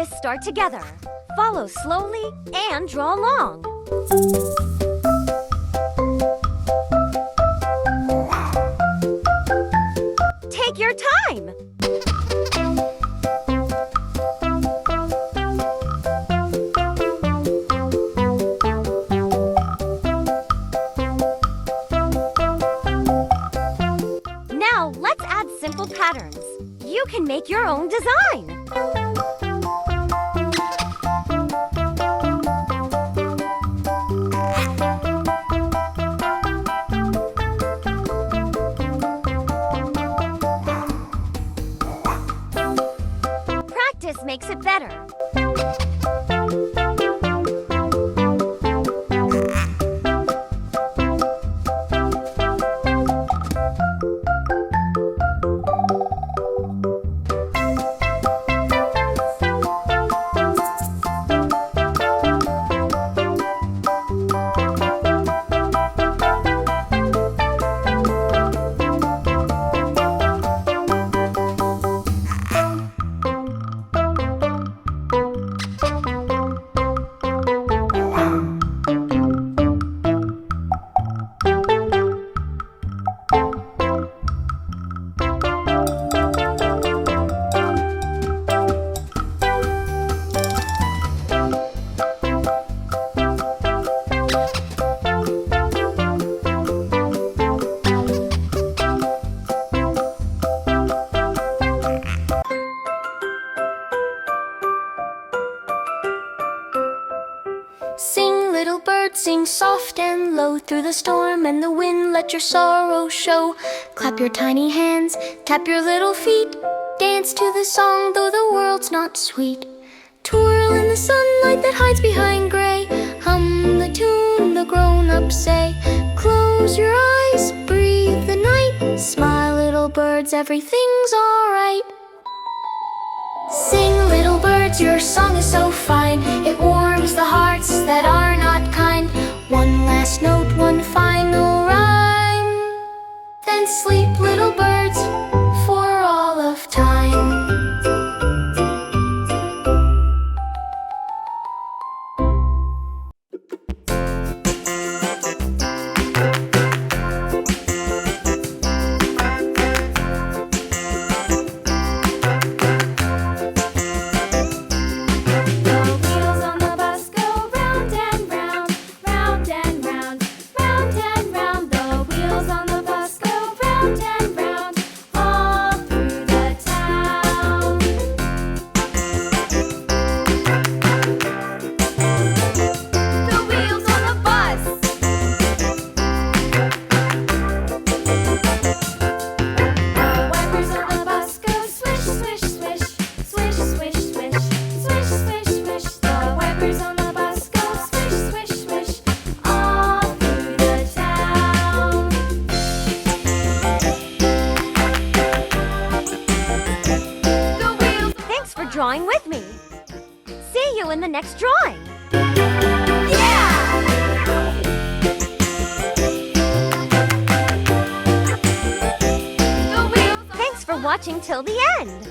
this start together. Follow slowly and draw along. Take your time. Now let's add simple patterns. You can make your own design. Practice makes it better. Sing, little bird, sing soft and low. Through the storm and the wind, let your sorrow show. Clap your tiny hands, tap your little feet. Dance to the song, though the world's not sweet. Twirl in the sunlight that hides behind gray. Hum the tune the grown-ups say. Close your eyes, breathe the night. Smile, little birds, everything's alright. Sing, little birds, your song is so fine. It warms the hearts that are not kind. One last note, one final rhyme. Then sleep, little birds, for all of time. Drawing with me. See you in the next drawing. Yeah! Thanks for watching till the end.